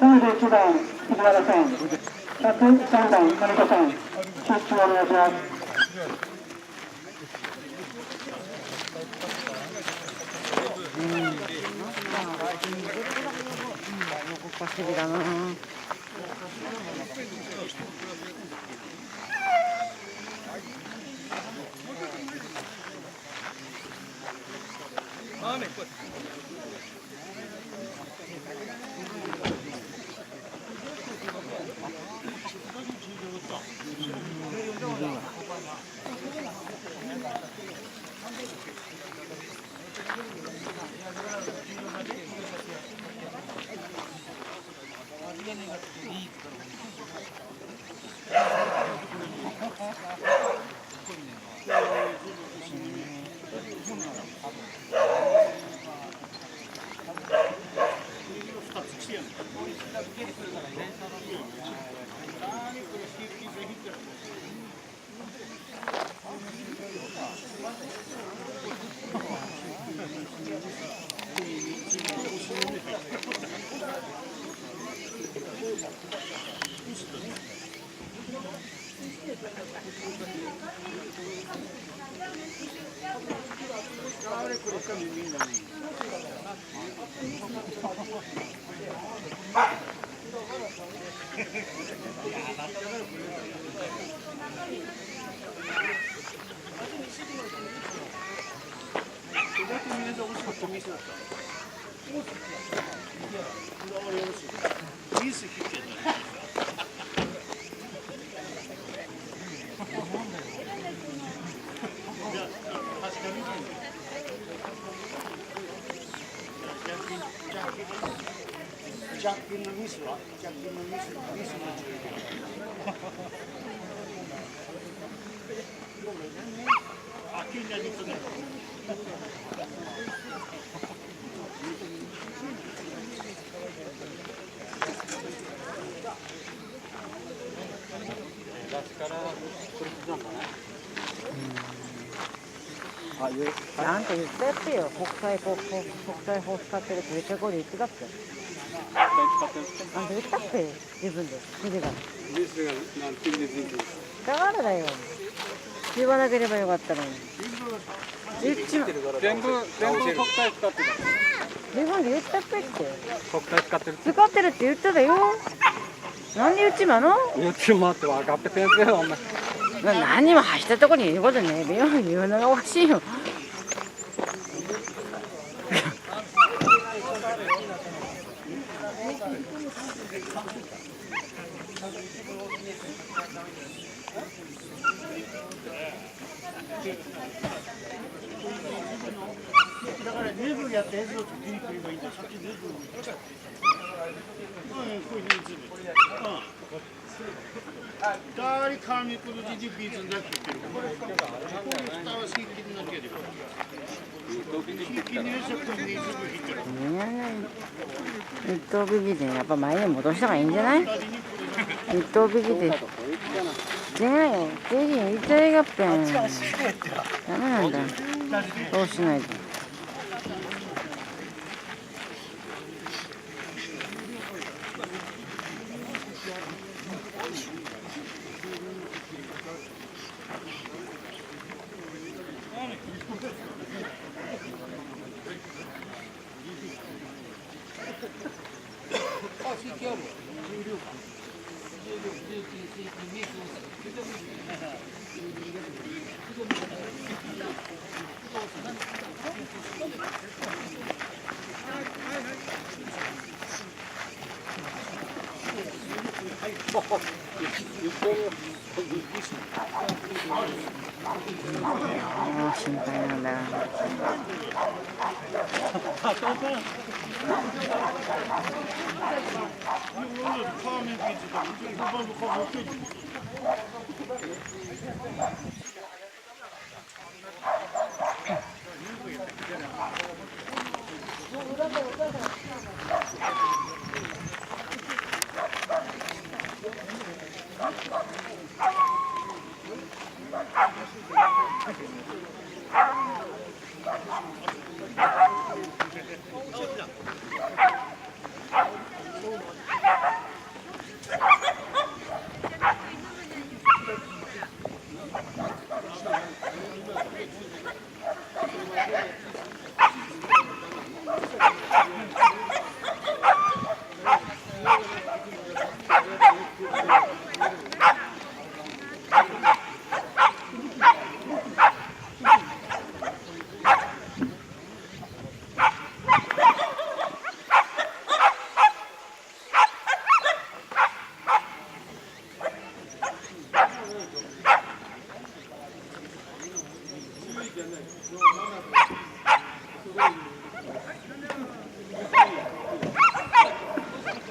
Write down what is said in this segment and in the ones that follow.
31番藤原さん、103番金子さん、出張お願いします。横走りだな。ジャッキンのミスはジャッキンのミスの注意。あ、急にやりますね。なんか言ってやってよ。国際法使ってるってめっちゃこうで言ってたって。なんで言ったって自分で指が。だからだよ。言わなければよかったのに。全部国際使ってた。自分で言ったってって。国際使ってる。使ってるって言ってたよ。なんで言っちまうの？言っちまって分かっててんすよ、お前。何にも走ったとこに言うことねえべよ。言うのがおかしいよ。だからネブやったやつを次に来ればいいんだよ。さっきネブ。こういうネブ。dari kami kudu jadi bizin dah kita. Kita tahu sih kita nak jadi. Kita ni sekarang ni sekarang kita. 一等ビビでやっぱ前に戻した方がいいんじゃない？一等ビビで。違うよ。次に一体合併。ダメなんだ。そうしないと。心配なんだ。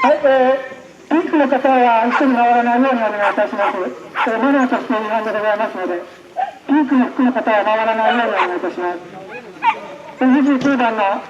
はい、ピンクの方は一緒に回らないようにお願いいたします。マナーとして違反でございますので、ピンクの服の方は回らないようにお願いいたします。29番の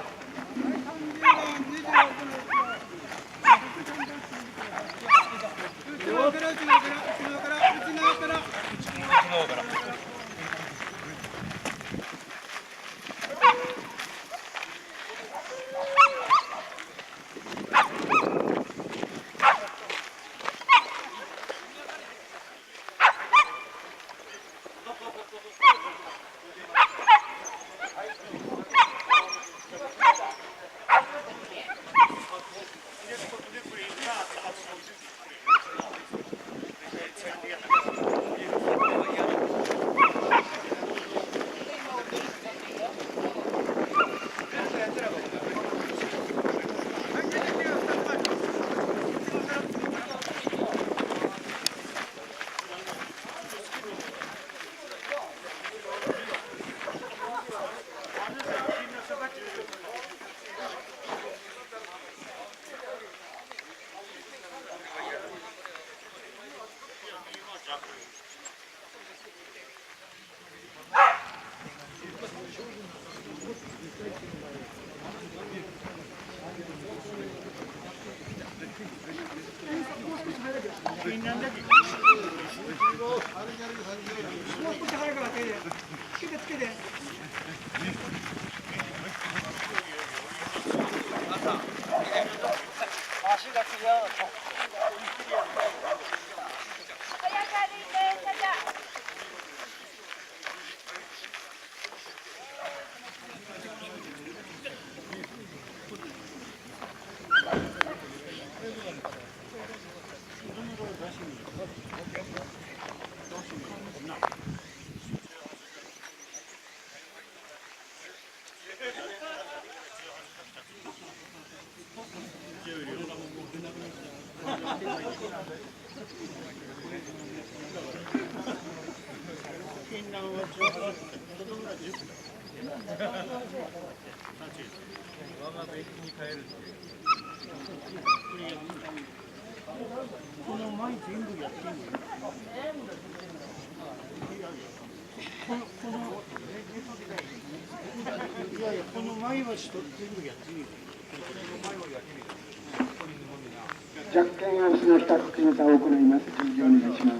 この前全部やってんの。いやいや、この前は全部やってみる。弱権を失った検査を行います。準備をお願いします。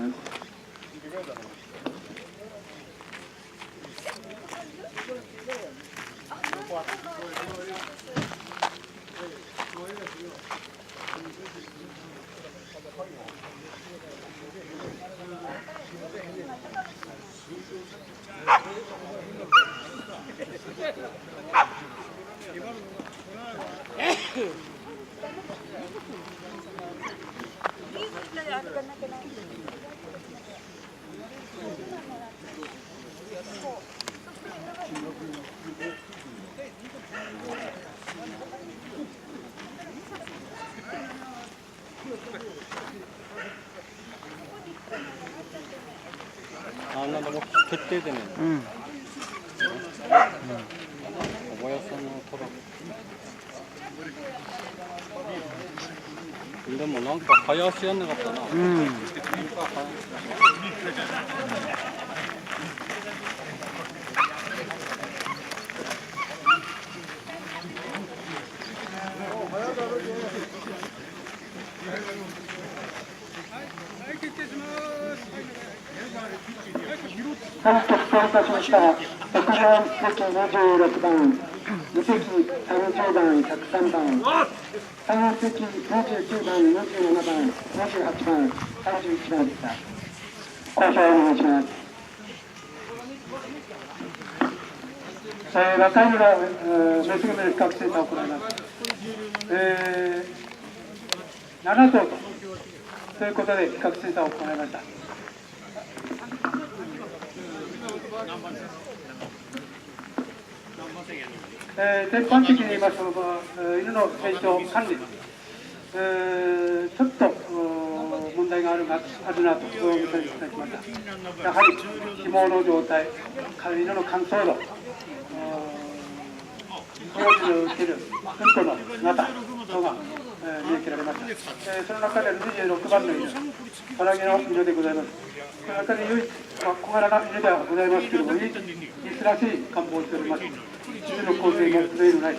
あんなのも決定でね。おばやさんのトラック。でもなんか早足やんなかったな。はい、決定いたしました。6番席26番、2席30番、103番、3席29番、27番、28番、31番でした。交渉をお願いします。若い村メス組の比較センターを行います。7頭ということで比較センターを行いました。全般的に言いますと、犬の成長管理、ちょっと問題があるなとそういうことにいたしました。やはり紐の状態、犬の乾燥度、を受けるうんこの中のが、見受けられました。その中で26番の犬、腹毛の犬でございます。この中で唯一、小柄な犬ではございますけれども、リスらしい漢方をしております。犬の構成も不明のない、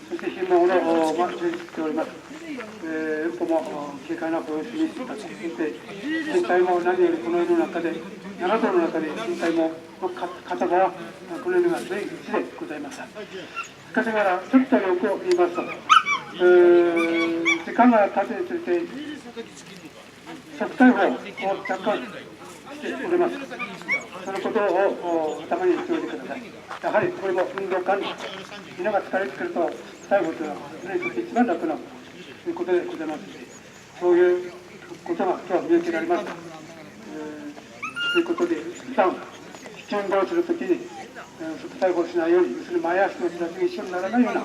そして品物を充実しております。うんこも軽快な声を示していたと。そして身体も何よりこの犬の中で、7頭の中で身体も片側、この犬が随一でございました。しかしながら、ちょっと欲を言いますと、時間が経つにつれて、即逮捕を若干しております。そのことを頭にしておいてください。やはりこれも運動管理、犬が疲れてくると、逮捕というのは、それにとって一番楽なということでございます。そういうことが今日見受けられました。ということで、普段、引き運動をするときに、即逮捕しないように、要するに前足の膝が一緒にならないような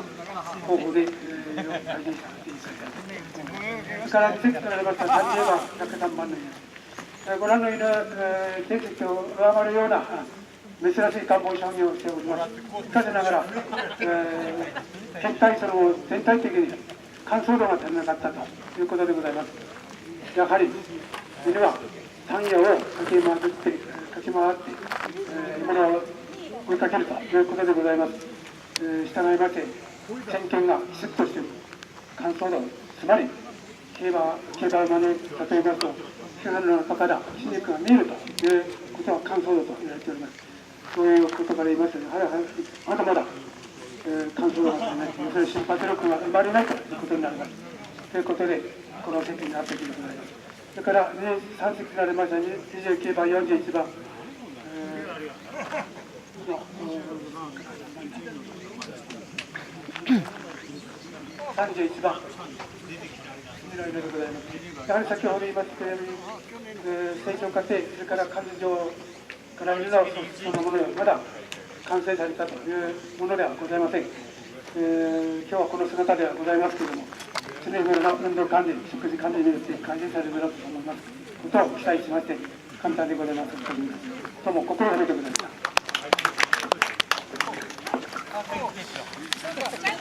方法で、改善していただきたい。それから見せてられました30番、103番の犬。ご覧の犬、成績を上回るような珍しい漢方商業をしております。しかしながら、全体的に乾燥度が足りなかったということでございます。やはり犬は山野を駆け回って獲物を追いかけるということでございます。従いまして先見がシュッとしている乾燥度、つまり競馬馬に例えますと皮膚の中から筋肉が見えるということは乾燥度と言われております。そういうことから言いますと、まだまだ乾燥度が足りない、要するに心拍力が生まれないということになります。ということで、この席になっているでございます。それから3席になりました29番、41番、31番、やはり先ほど言いましたように、成長過程、それから幹事長から犬のそのものがまだ完成されたというものではございません。今日はこの姿ではございますけれども、常日頃の運動管理、食事管理によって改善されるだろうと思いますことを期待しまして、簡単でございます。どうも心を込めてございました。